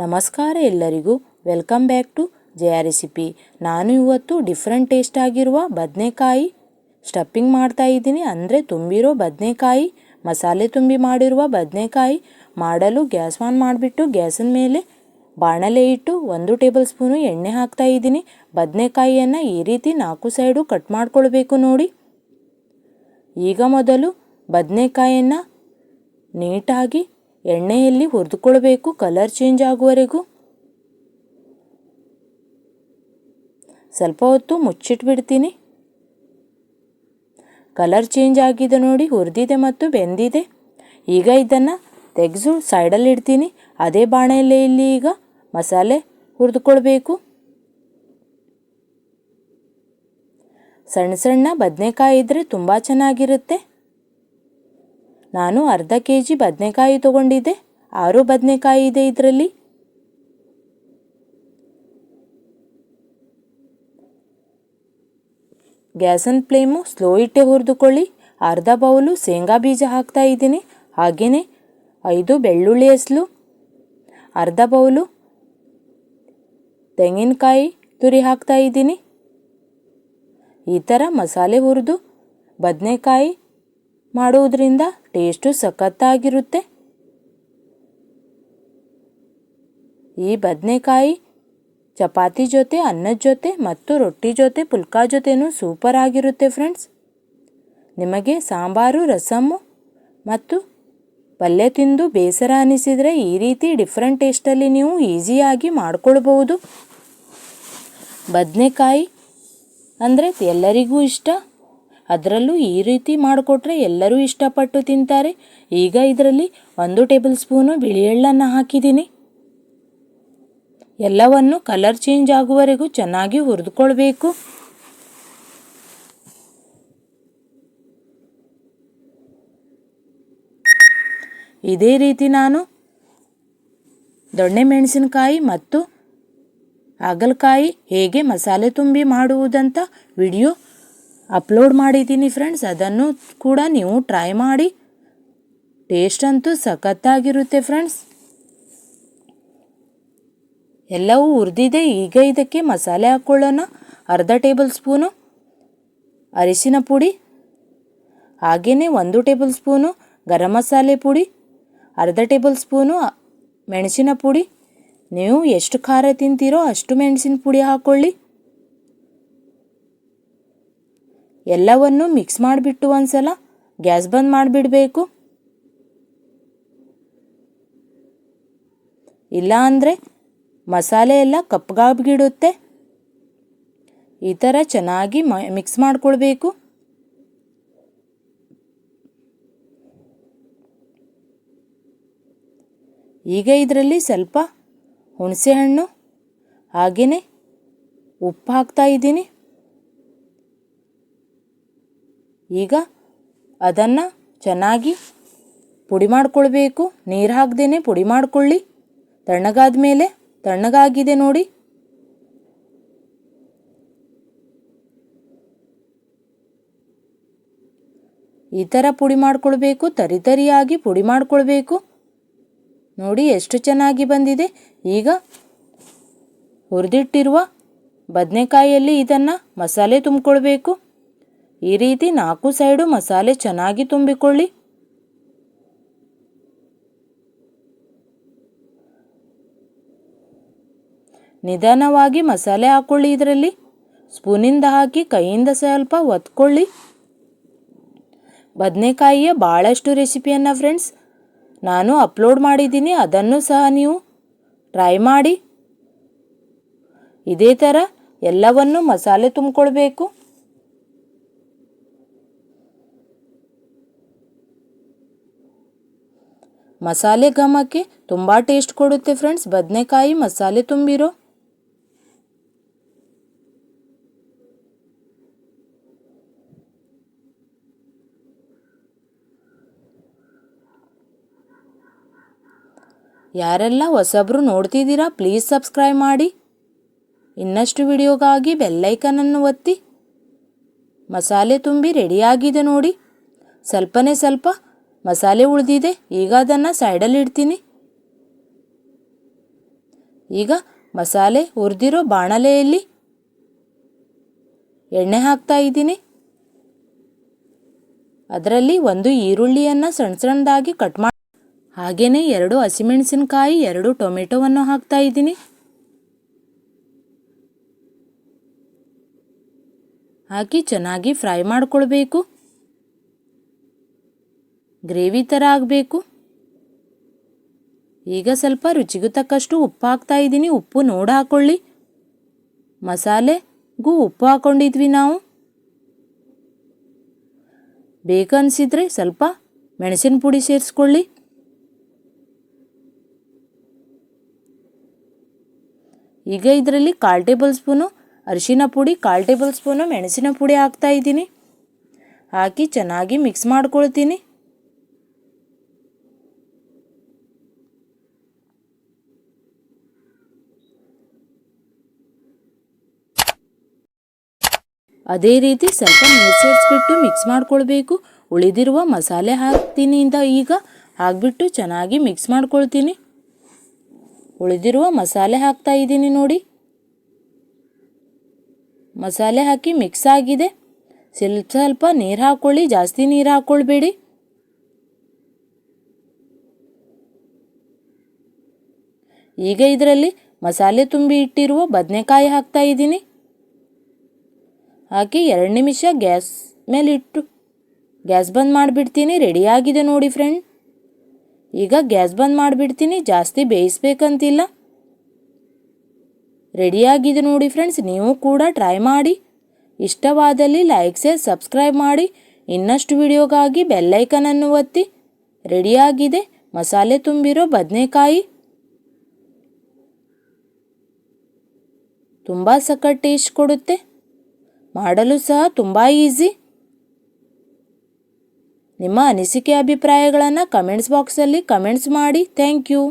ನಮಸ್ಕಾರ ಎಲ್ಲರಿಗೂ, welcome back to Jaya recipe. ನಾನು ಇವತ್ತು ಡಿಫ್ರೆಂಟ್ ಟೇಸ್ಟ್ ಆಗಿರುವ ಬದನೆಕಾಯಿ ಸ್ಟಫಿಂಗ್ ಮಾಡ್ತಾ ಇದ್ದೀನಿ. ಅಂದರೆ ತುಂಬಿರೋ ಬದನೆಕಾಯಿ, ಮಸಾಲೆ ತುಂಬಿ ಮಾಡಿರುವ ಬದನೆಕಾಯಿ. ಮಾಡಲು ಗ್ಯಾಸ್ ಆನ್ ಮಾಡಿಬಿಟ್ಟು ಗ್ಯಾಸಿನ ಮೇಲೆ ಬಾಣಲೆ ಇಟ್ಟು 1 ಟೇಬಲ್ ಸ್ಪೂನು ಎಣ್ಣೆ ಹಾಕ್ತಾ ಇದ್ದೀನಿ. ಬದನೆಕಾಯಿಯನ್ನು ಈ ರೀತಿ 4 ಸೈಡು ಕಟ್ ಮಾಡ್ಕೊಳ್ಬೇಕು ನೋಡಿ. ಈಗ ಮೊದಲು ಬದನೆಕಾಯಿಯನ್ನು ನೀಟಾಗಿ ಎಣ್ಣೆಯಲ್ಲಿ ಹುರಿದುಕೊಳ್ಬೇಕು, ಕಲರ್ ಚೇಂಜ್ ಆಗುವವರೆಗೂ. ಸ್ವಲ್ಪ ಹೊತ್ತು ಮುಚ್ಚಿಟ್ಬಿಡ್ತೀನಿ. ಕಲರ್ ಚೇಂಜ್ ಆಗಿದೆ ನೋಡಿ, ಹುರಿದಿದೆ ಮತ್ತು ಬೆಂದಿದೆ. ಈಗ ಇದನ್ನು ತೆಗೆದು ಸೈಡಲ್ಲಿ ಇಡ್ತೀನಿ. ಅದೇ ಬಾಣಲೆಯಲ್ಲಿ ಈಗ ಮಸಾಲೆ ಹುರಿದುಕೊಳ್ಬೇಕು. ಸಣ್ಣ ಸಣ್ಣ ಬದನೆಕಾಯಿ ಇದ್ದರೆ ತುಂಬ ಚೆನ್ನಾಗಿರುತ್ತೆ. ನಾನು ಅರ್ಧ ಕೆಜಿ ಬದನೆಕಾಯಿ ತೊಗೊಂಡಿದ್ದೆ. 6 ಬದನೆಕಾಯಿ ಇದೆ ಇದರಲ್ಲಿ. ಗ್ಯಾಸನ್ ಫ್ಲೇಮು ಸ್ಲೋ ಇಟ್ಟೆ ಹುರಿದುಕೊಳ್ಳಿ. ಅರ್ಧ ಬೌಲು ಶೇಂಗಾ ಬೀಜ ಹಾಕ್ತಾ ಇದ್ದೀನಿ. ಹಾಗೆಯೇ 5 ಬೆಳ್ಳುಳ್ಳಿ ಹೆಸಲು, ಅರ್ಧ ಬೌಲು ತೆಂಗಿನಕಾಯಿ ತುರಿ ಹಾಕ್ತಾ ಇದ್ದೀನಿ. ಈ ಥರ ಮಸಾಲೆ ಹುರಿದು ಬದನೆಕಾಯಿ ಮಾಡುವುದರಿಂದ ಟೇಸ್ಟು ಸಖತ್ತಾಗಿರುತ್ತೆ. ಈ ಬದನೆಕಾಯಿ ಚಪಾತಿ ಜೊತೆ, ಅನ್ನದ ಜೊತೆ ಮತ್ತು ರೊಟ್ಟಿ ಜೊತೆ, ಪುಲ್ಕಾ ಜೊತೆನೂ ಸೂಪರ್ ಆಗಿರುತ್ತೆ ಫ್ರೆಂಡ್ಸ್. ನಿಮಗೆ ಸಾಂಬಾರು, ರಸಮ್ಮು ಮತ್ತು ಪಲ್ಯ ತಿಂದು ಬೇಸರ ಅನಿಸಿದರೆ ಈ ರೀತಿ ಡಿಫ್ರೆಂಟ್ ಟೇಸ್ಟಲ್ಲಿ ನೀವು ಈಸಿಯಾಗಿ ಮಾಡ್ಕೊಳ್ಬೋದು. ಬದನೆಕಾಯಿ ಅಂದರೆ ಎಲ್ಲರಿಗೂ ಇಷ್ಟ. ಅದರಲ್ಲೂ ಈ ರೀತಿ ಮಾಡಿಕೊಟ್ರೆ ಎಲ್ಲರೂ ಇಷ್ಟಪಟ್ಟು ತಿಂತಾರೆ. ಈಗ ಇದರಲ್ಲಿ 1 ಟೇಬಲ್ ಸ್ಪೂನು ಬಿಳಿ ಎಳ್ಳನ್ನು ಹಾಕಿದ್ದೀನಿ. ಎಲ್ಲವನ್ನು ಕಲರ್ ಚೇಂಜ್ ಆಗುವವರೆಗೂ ಚೆನ್ನಾಗಿ ಹುರಿದುಕೊಳ್ಬೇಕು. ಇದೇ ರೀತಿ ನಾನು ದೊಣ್ಣೆ ಮೆಣಸಿನಕಾಯಿ ಮತ್ತು ಹಾಗಲಕಾಯಿ ಹೇಗೆ ಮಸಾಲೆ ತುಂಬಿ ಮಾಡುವುದಂತ ವಿಡಿಯೋ ಅಪ್ಲೋಡ್ ಮಾಡಿದ್ದೀನಿ ಫ್ರೆಂಡ್ಸ್. ಅದನ್ನು ಕೂಡ ನೀವು ಟ್ರೈ ಮಾಡಿ. ಟೇಸ್ಟ್ ಅಂತೂ ಸಖತ್ತಾಗಿರುತ್ತೆ ಫ್ರೆಂಡ್ಸ್. ಎಲ್ಲವೂ ಹುರಿದಿದೆ. ಈಗ ಇದಕ್ಕೆ ಮಸಾಲೆ ಹಾಕ್ಕೊಳ್ಳೋಣ. ಅರ್ಧ ಟೇಬಲ್ ಸ್ಪೂನು ಅರಿಶಿನ ಪುಡಿ, ಹಾಗೆಯೇ 1 ಟೇಬಲ್ ಸ್ಪೂನು ಗರಂ ಮಸಾಲೆ ಪುಡಿ, ಅರ್ಧ ಟೇಬಲ್ ಸ್ಪೂನು ಮೆಣಸಿನ ಪುಡಿ. ನೀವು ಎಷ್ಟು ಖಾರ ತಿಂತೀರೋ ಅಷ್ಟು ಮೆಣಸಿನ ಪುಡಿ ಹಾಕ್ಕೊಳ್ಳಿ. ಎಲ್ಲವನ್ನು ಮಿಕ್ಸ್ ಮಾಡಿಬಿಟ್ಟು ಒಂದ್ಸಲ ಗ್ಯಾಸ್ ಬಂದ್ ಮಾಡಿಬಿಡಬೇಕು. ಇಲ್ಲ ಅಂದರೆ ಮಸಾಲೆ ಎಲ್ಲ ಕಪ್ಪಗಾಗಿಬಿಡುತ್ತೆ. ಈ ಥರ ಚೆನ್ನಾಗಿ ಮಿಕ್ಸ್ ಮಾಡ್ಕೊಳ್ಬೇಕು. ಈಗ ಇದರಲ್ಲಿ ಸ್ವಲ್ಪ ಹುಣಸೆಹಣ್ಣು ಹಾಗೆಯೇ ಉಪ್ಪು ಹಾಕ್ತಾ ಇದ್ದೀನಿ. ಈಗ ಅದನ್ನು ಚೆನ್ನಾಗಿ ಪುಡಿ ಮಾಡ್ಕೊಳ್ಬೇಕು. ನೀರು ಹಾಕ್ದೇನೆ ಪುಡಿ ಮಾಡ್ಕೊಳ್ಳಿ. ತಣ್ಣಗಾದ ಮೇಲೆ, ತಣ್ಣಗಾಗಿದೆ ನೋಡಿ. ಈ ಥರ ಪುಡಿ ಮಾಡ್ಕೊಳ್ಬೇಕು. ತರಿಯಾಗಿ ಪುಡಿ ಮಾಡ್ಕೊಳ್ಬೇಕು. ನೋಡಿ ಎಷ್ಟು ಚೆನ್ನಾಗಿ ಬಂದಿದೆ. ಈಗ ಹುರಿದಿಟ್ಟಿರುವ ಬದನೆಕಾಯಿಯಲ್ಲಿ ಇದನ್ನು ಮಸಾಲೆ ತುಂಬಿಕೊಳ್ಬೇಕು. ಈ ರೀತಿ 4 ಸೈಡು ಮಸಾಲೆ ಚೆನ್ನಾಗಿ ತುಂಬಿಕೊಳ್ಳಿ. ನಿಧಾನವಾಗಿ ಮಸಾಲೆ ಹಾಕ್ಕೊಳ್ಳಿ. ಇದರಲ್ಲಿ ಸ್ಪೂನಿಂದ ಹಾಕಿ ಕೈಯಿಂದ ಸ್ವಲ್ಪ ಒತ್ಕೊಳ್ಳಿ. ಬದನೆಕಾಯಿಯ ಭಾಳಷ್ಟು ರೆಸಿಪಿಯನ್ನು ಫ್ರೆಂಡ್ಸ್ ನಾನು ಅಪ್ಲೋಡ್ ಮಾಡಿದ್ದೀನಿ. ಅದನ್ನು ಸಹ ನೀವು ಟ್ರೈ ಮಾಡಿ. ಇದೇ ಥರ ಎಲ್ಲವನ್ನು ಮಸಾಲೆ ತುಂಬಿಕೊಳ್ಬೇಕು. ಮಸಾಲೆ ಘಮಕ್ಕೆ ತುಂಬ ಟೇಸ್ಟ್ ಕೊಡುತ್ತೆ ಫ್ರೆಂಡ್ಸ್ ಬದನೆಕಾಯಿ ಮಸಾಲೆ ತುಂಬಿರೋ. ಯಾರೆಲ್ಲ ಹೊಸಬ್ರು ನೋಡ್ತಿದ್ದೀರಾ ಪ್ಲೀಸ್ ಸಬ್ಸ್ಕ್ರೈಬ್ ಮಾಡಿ. ಇನ್ನಷ್ಟು ವಿಡಿಯೋಗಾಗಿ ಬೆಲ್ಲೈಕನನ್ನು ಒತ್ತಿ. ಮಸಾಲೆ ತುಂಬಿ ರೆಡಿಯಾಗಿದೆ ನೋಡಿ. ಸ್ವಲ್ಪನೇ ಸ್ವಲ್ಪ ಮಸಾಲೆ ಉಳಿದಿದೆ. ಈಗ ಅದನ್ನು ಸೈಡಲ್ಲಿ ಇಡ್ತೀನಿ. ಈಗ ಮಸಾಲೆ ಹುರಿದಿರೋ ಬಾಣಲೆಯಲ್ಲಿ ಎಣ್ಣೆ ಹಾಕ್ತಾ ಇದ್ದೀನಿ. ಅದರಲ್ಲಿ ಒಂದು ಈರುಳ್ಳಿಯನ್ನು ಸಣ್ಣ ಸಣ್ಣದಾಗಿ ಕಟ್ ಮಾಡಿ ಹಾಗೆಯೇ 2 ಹಸಿಮೆಣಸಿನಕಾಯಿ 2 ಟೊಮೆಟೊವನ್ನು ಹಾಕ್ತಾ ಇದ್ದೀನಿ. ಹಾಕಿ ಚೆನ್ನಾಗಿ ಫ್ರೈ ಮಾಡಿಕೊಳ್ಬೇಕು. ಗ್ರೇವಿ ಥರ ಆಗಬೇಕು. ಈಗ ಸ್ವಲ್ಪ ರುಚಿಗೆ ತಕ್ಕಷ್ಟು ಉಪ್ಪು ಹಾಕ್ತಾ ಇದ್ದೀನಿ. ಉಪ್ಪು ನೋಡಿ ಹಾಕ್ಕೊಳ್ಳಿ. ಮಸಾಲೆಗೂ ಉಪ್ಪು ಹಾಕ್ಕೊಂಡಿದ್ವಿ ನಾವು. ಬೇಕನ್ಸಿದ್ರೆ ಸ್ವಲ್ಪ ಮೆಣಸಿನ ಪುಡಿ ಸೇರಿಸ್ಕೊಳ್ಳಿ. ಈಗ ಇದರಲ್ಲಿ 1/4 ಟೇಬಲ್ ಸ್ಪೂನು ಅರಿಶಿನ ಪುಡಿ, 1/4 ಟೇಬಲ್ ಸ್ಪೂನು ಮೆಣಸಿನ ಪುಡಿ ಹಾಕ್ತಾ ಇದ್ದೀನಿ. ಹಾಕಿ ಚೆನ್ನಾಗಿ ಮಿಕ್ಸ್ ಮಾಡ್ಕೊಳ್ತೀನಿ. ಅದೇ ರೀತಿ ಸ್ವಲ್ಪ ನೀರು ಸೇರಿಸ್ಬಿಟ್ಟು ಮಿಕ್ಸ್ ಮಾಡ್ಕೊಳ್ಬೇಕು. ಉಳಿದಿರುವ ಮಸಾಲೆ ಹಾಕ್ತೀನಿ ಈಗ ಹಾಕ್ಬಿಟ್ಟು ಚೆನ್ನಾಗಿ ಮಿಕ್ಸ್ ಮಾಡ್ಕೊಳ್ತೀನಿ. ಉಳಿದಿರುವ ಮಸಾಲೆ ಹಾಕ್ತಾ ಇದ್ದೀನಿ ನೋಡಿ. ಮಸಾಲೆ ಹಾಕಿ ಮಿಕ್ಸ್ ಆಗಿದೆ. ಸ್ವಲ್ಪ ನೀರು ಹಾಕ್ಕೊಳ್ಳಿ, ಜಾಸ್ತಿ ನೀರು ಹಾಕ್ಕೊಳ್ಬೇಡಿ. ಈಗ ಇದರಲ್ಲಿ ಮಸಾಲೆ ತುಂಬಿ ಇಟ್ಟಿರುವ ಬದನೆಕಾಯಿ ಹಾಕ್ತಾ ಇದ್ದೀನಿ. ಹಾಕಿ 2 ನಿಮಿಷ ಗ್ಯಾಸ್ ಮೇಲಿಟ್ಟು ಗ್ಯಾಸ್ ಬಂದ್ ಮಾಡಿಬಿಡ್ತೀನಿ. ರೆಡಿಯಾಗಿದೆ ನೋಡಿ ಫ್ರೆಂಡ್. ಈಗ ಗ್ಯಾಸ್ ಬಂದ್ ಮಾಡಿಬಿಡ್ತೀನಿ. ಜಾಸ್ತಿ ಬೇಯಿಸ್ಬೇಕಂತಿಲ್ಲ. ರೆಡಿಯಾಗಿದೆ ನೋಡಿ ಫ್ರೆಂಡ್ಸ್. ನೀವು ಕೂಡ ಟ್ರೈ ಮಾಡಿ. ಇಷ್ಟವಾದಲ್ಲಿ ಲೈಕ್ ಶೇರ್ ಸಬ್ಸ್ಕ್ರೈಬ್ ಮಾಡಿ. ಇನ್ನಷ್ಟು ವಿಡಿಯೋಗಾಗಿ ಬೆಲ್ಲೈಕನನ್ನು ಒತ್ತಿ. ರೆಡಿಯಾಗಿದೆ ಮಸಾಲೆ ತುಂಬಿರೋ ಬದನೆಕಾಯಿ. ತುಂಬ ಸಖತ್ ಟೇಸ್ಟ್ ಕೊಡುತ್ತೆ. ಮಾಡಲು ಸಹ ತುಂಬ ಈಸಿ. ನಿಮ್ಮ ಅನಿಸಿಕೆ ಅಭಿಪ್ರಾಯಗಳನ್ನು ಕಮೆಂಟ್ಸ್ ಬಾಕ್ಸಲ್ಲಿ ಕಮೆಂಟ್ಸ್ ಮಾಡಿ. Thank you.